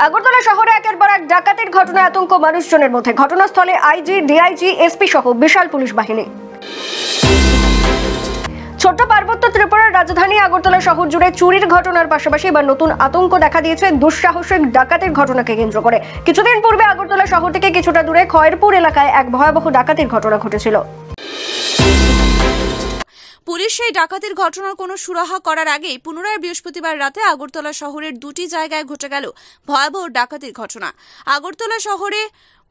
আগরতলা শহরে একের পর এক ডাকাতির ঘটনায় আতঙ্ক মানুষজনের মধ্যে। ঘটনাস্থলে আইজি, ডিআইজি, এসপি সহ বিশাল পুলিশ বাহিনী। ছোট্ট পার্বত্য ত্রিপুরার রাজধানী আগরতলা শহর জুড়ে চুরির ঘটনার পাশাপাশি এবার নতুন আতঙ্ক দেখা দিয়েছে দুঃসাহসিক ডাকাতির ঘটনাকে কেন্দ্র করে। কিছুদিন পূর্বে আগরতলা শহর থেকে কিছুটা দূরে খয়েরপুর এলাকায় এক ভয়াবহ ডাকাতির ঘটনা ঘটেছিল। পুলিশ সেই ডাকাতির ঘটনার কোনো সুরাহা করার আগেই পুনরায় বৃহস্পতিবার রাতে আগরতলা শহরের দুটি জায়গায় ঘটে গেল ভয়াবহ ডাকাতির ঘটনা। আগরতলা শহরে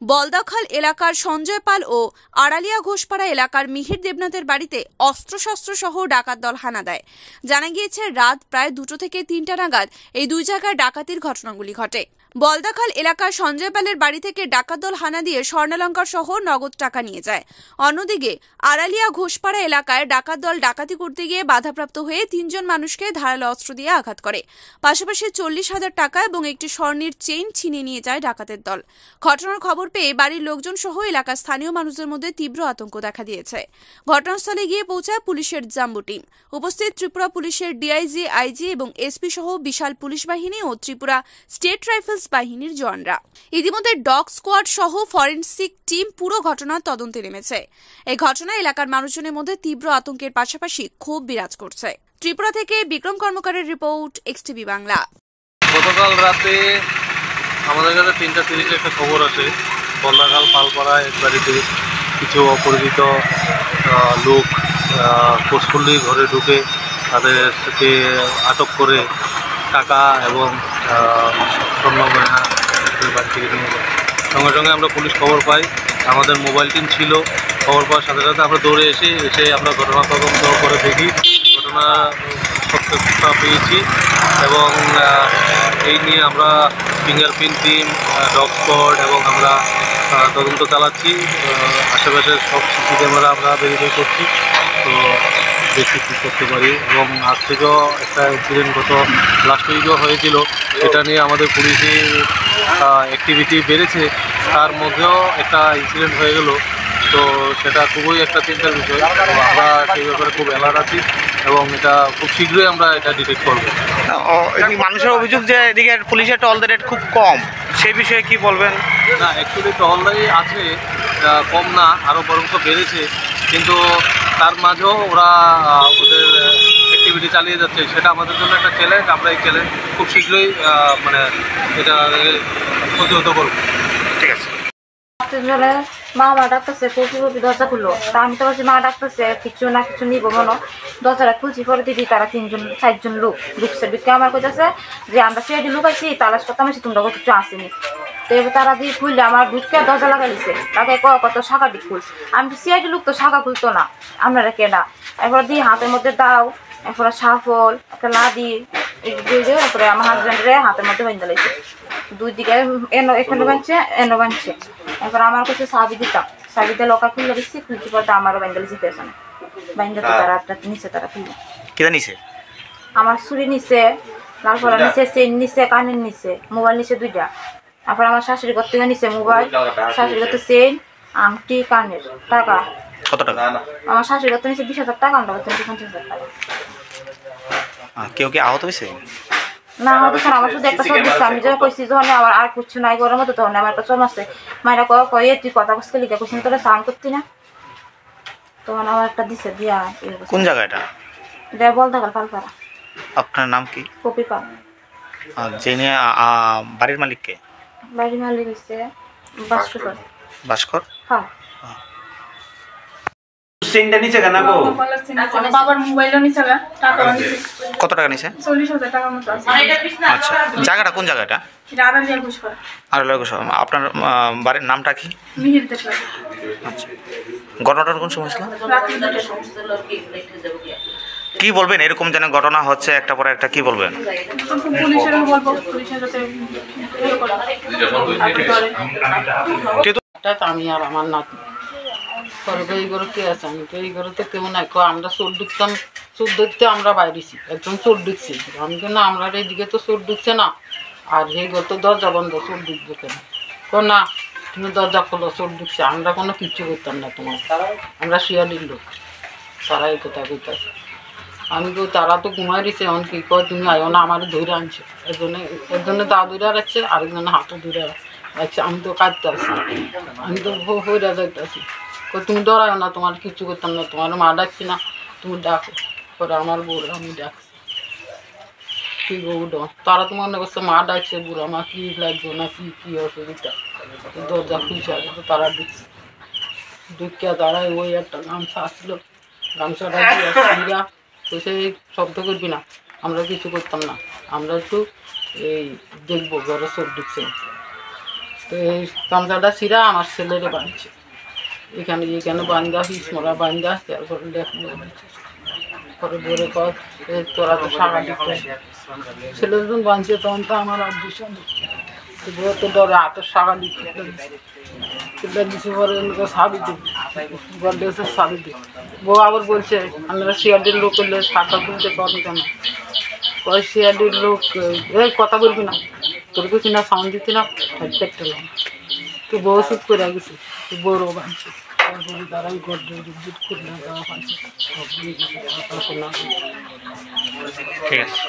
বলদাখাল এলাকার সঞ্জয় পাল ও আড়ালিয়া ঘোষপাড়া এলাকার মিহির দেবনাথের বাড়িতে অস্ত্রশস্ত্র সহ ডাকাত দল হানা দেয়। জানা গিয়েছে রাত প্রায় 2টো থেকে 3টা নাগাদ এই দুই জায়গায় ডাকাতির ঘটনাগুলি ঘটে। বলদাখাল এলাকার সঞ্জয় পালের বাড়ি থেকে ডাকাত দল হানা দিয়ে স্বর্ণালঙ্কার সহ নগদ টাকা নিয়ে যায়। অন্যদিকে আড়ালিয়া ঘোষপাড়া এলাকায় ডাকাত দল ডাকাতি করতে গিয়ে বাধাপ্রাপ্ত হয়ে 3জন মানুষকে ধারালো অস্ত্র দিয়ে আঘাত করে। পাশাপাশি 40,000 টাকা এবং একটি স্বর্ণের চেইন ছিনিয়ে নিয়ে যায় ডাকাতের দল। ঘটনার খবর পেয়ে বাড়ির লোকজন সহ এলাকার স্থানীয় মানুষদের মধ্যে তীব্র আতঙ্ক দেখা দিয়েছে। ঘটনাস্থলে গিয়ে পৌঁছায় পুলিশের জাম্বো টিম। উপস্থিত ত্রিপুরা পুলিশের ডিআইজি, আইজি এবং এসপি সহ বিশাল পুলিশ বাহিনী ও ত্রিপুরা স্টেট রাইফেলস বাহিনীর জওয়ানরা। ইতিমধ্যে ডগ স্কোয়াড সহ ফরেনসিক টিম পুরো ঘটনার তদন্তে নেমেছে। এই ঘটনায় এলাকার মানুষজনের মধ্যে তীব্র আতঙ্কের পাশাপাশি ক্ষোভ বিরাজ করছে। ত্রিপুরা থেকে বিক্রম কর্মকারের রিপোর্ট, এক্সটিভি বাংলা। গতকাল রাতে আমাদের কাছে 3:30 একটা খবর আছে, বলদাখাল পালপাড়া এক বাড়িতে কিছু অপরিচিত লোক ফোর্সফুলি ঘরে ঢুকে তাদেরকে আটক করে টাকা এবং স্বর্ণ গয়না বাড়ি থেকে নিয়ে যায়। সঙ্গে সঙ্গে আমরা পুলিশ খবর পাই, আমাদের মোবাইল টিম ছিল। খবর পাওয়ার সাথে সাথে আমরা দৌড়ে এসে আমরা ঘটনা তদন্ত করে দেখি, ঘটনা সত্যতা পেয়েছি এবং এই নিয়ে আমরা ফিঙ্গারপ্রিন্ট টিম, ডগ স্কোয়াড এবং আমরা তদন্ত চালাচ্ছি। আশেপাশের সব সিসি ক্যামেরা আমরা ভেরিফাই করছি, তো দেখি কী করতে পারি। এবং আজ থেকেও একটা ইনসিডেন্ট গত লাস্ট উইকও হয়েছিল, এটা নিয়ে আমাদের পুলিশের অ্যাক্টিভিটি বেড়েছে। তার মধ্যেও একটা ইনসিডেন্ট হয়ে গেল, তো সেটা খুবই একটা চিন্তার বিষয়। তো আমরা সেই ব্যাপারে খুব অ্যালার্ট আছি এবং এটা খুব শীঘ্রই আমরা এটা ডিটেক্ট করবো। মানুষের অভিযোগ যে এদিকে পুলিশের টহলদার রেট খুব কম, সেই বিষয়ে কি বলবেন? না, অ্যাকচুয়ালি টহলদারি আছে, কম না, আরও বরং বেড়েছে, কিন্তু তার মাঝেও ওরা ওদের অ্যাক্টিভিটি চালিয়ে যাচ্ছে। সেটা আমাদের জন্য একটা চ্যালেঞ্জ। আমরা এই চ্যালেঞ্জ খুব শীঘ্রই এটা প্রতিহত করব। ঠিক আছে। মা ডাকতেছে, কপি দরজা খুললো। তা আমি তো বলছি মা ডাকতেছে, কিছু না কিছু নিবো মনে। দরজাটা খুলছি, পরে দিদি তারা 3-4জন লোক ঢুকছে। ঢুকে আমার কইতেছে যে আমরা সিআইডি লুকাইছি, তালাশ করতাম, তোমরা কিছু আসেনি। তো এবার তারা দিয়ে খুললে আমার ঢুকে দরজা লাগাইছে, তাকে কত শাখাটি খুল। আমি তো সিআইডি লোক, তো শাখা খুলতো না, আপনারা কেনা। এরপর দিয়ে হাতের মধ্যে দাও, এরপর সাফল, একটা লাদি দিয়ে এরপরে আমার হাজব্যান্ডরে হাতের মধ্যে বেঁধে লাইছে। দুই দিকে এখানে বাঁধছে, এনে বাঁধছে। এরপর আমার কাছে চাবি দিতাম, চাবি দিয়ে লকার খুলে দিচ্ছি। খুলতে পড়তে আমারও বেঁধে লিছি পেছনে। বেঁধে তো তারা একটা নিচে, তারা খুলবে কেটা নিছে, আমার ছুরি নিচে, লাল পড়া নিচে, চেন নিচে, কানের নিচে, মোবাইল নিচে 2টা। তারপর আমার শাশুড়ি ঘর থেকে নিচে মোবাইল, শাশুড়ি ঘর থেকে চেন, আংটি, কানের, টাকা। কত টাকা? আমার শাশুড়ি ঘর থেকে নিচে 20,000 টাকা, আমরা ঘর থেকে 50,000 টাকা। কেউ কি আহত হয়েছে? না, হয়তো স্যার আমার শুধু একটা চোর দিচ্ছে। আমি যখন কইছি যখন আমার আর কিছু নাই করার মতো, তখন আমার একটা চোর মারছে। মায়েরা কয়ে তুই কথা বসতে লিখে কইছি তোরা সাউন্ড করতি না, তখন আমার একটা দিচ্ছে দিয়া। কোন জায়গা এটা? এটা বলদাখাল পালপাড়া। আপনার নাম কি? কপি পাল। যিনি বাড়ির মালিক কে? বাড়ির মালিক হচ্ছে ভাস্কর। ভাস্কর? হ্যাঁ। চেনটা নিচে কেন গো? বাবার মোবাইলও নিচে, টাকাও নিচে। কত টাকা নিচে? 40,000 টাকার মতো আছে। আচ্ছা, জায়গাটা কোন জায়গাটা? এটা আড়ালিয়া ঘোষপাড়া। আড়ালিয়া ঘোষপাড়া। আপনার বাড়ির নামটা কি? মিহির দেবনাথ। আচ্ছা, ঘটনাটা কোন সময় ছিল? রাত্রি 2টার সময়। কি বলবেন, এরকম যেন ঘটনা হচ্ছে একটা পরে একটা, কি বলবেন? পুলিশের বলবো, পুলিশের যাতে আমি আর আমার নাতি করবে এই ঘরে কে আছে? আমি তো এই ঘরে তো কেউ নাই। আমরা চোর ঢুকতাম, চোর দেখতে আমরা বাইরেছি, একজন চোর ঢুকছি। আমি কেন আমরা এইদিকে তো চোর ঢুকছে না, আর এই ঘর তো দরজা বন্ধ, চোর ঢুকবে কেন? না, তুমি দরজা খোলো, চোর ঢুকছে। আমরা কোনো কিচ্ছু করতাম না তোমার, আমরা সিআইডির লোক, তারা এই কথা কইতাছে। আমি তো তারা তো ঘুমাই দিছে এখন কি কয় তুমি আয়ো না আমার ধরে আনছে এর জন্য দা ধরে রাখছে আরেকজনে হাতও ধরে রাখছে আমি তো কাঁদতে আসি আমি তো হইরা যাইতে আসি তুমি ডরাও না তোমার কিছু করতাম না তোমার মা ডাকছি না তুমি ডাকো পরে আমার বউর আমি ডাকছি কি গৌড তারা তো মনে করছে মা ডাকছে বুড়া মা কি লাগবে না কি কি অসুবিধা দরজা খুলছে আগে তো তারা ঢুকছে ঢুকিয়া তারাই ওই একটা গামছা আসলো গামছাটা দিয়ে তো সেই শব্দ করবি না আমরা কিছু করতাম না আমরা একটু এই দেখবো ঘরে চোখ ঢুকছে তো এই গামছাটা ছিঁড়া আমার ছেলেরে বাঁধছে এখানে বান্ধা হিসমরা বান্ধা তারপরে পরে বলে কয় তোরা তো সারা দিতে ছেলে যখন বাঁধছে তখন তো আমার আর দূষণ বউ তো ডরে হাতের সারা দিতে দিচ্ছে পরে সাবি দিবি গড্ডে হচ্ছে সাবি দিবি বউ আবার বলছে আমরা সিআরডির লোক করলে সাঁতার তুলতে পারবো কেন কয় সিআরডির লোক এই কথা বলবি না তোর কিছু না সাউন্ড দিতি না হেডপ্যাকটা তো বউ চুপ করে গেছে বউরও বাঁধছে তারপরে তারাই গড্ডে বিদ্যুৎ করলে তারা পাইছে ঠিক আছে।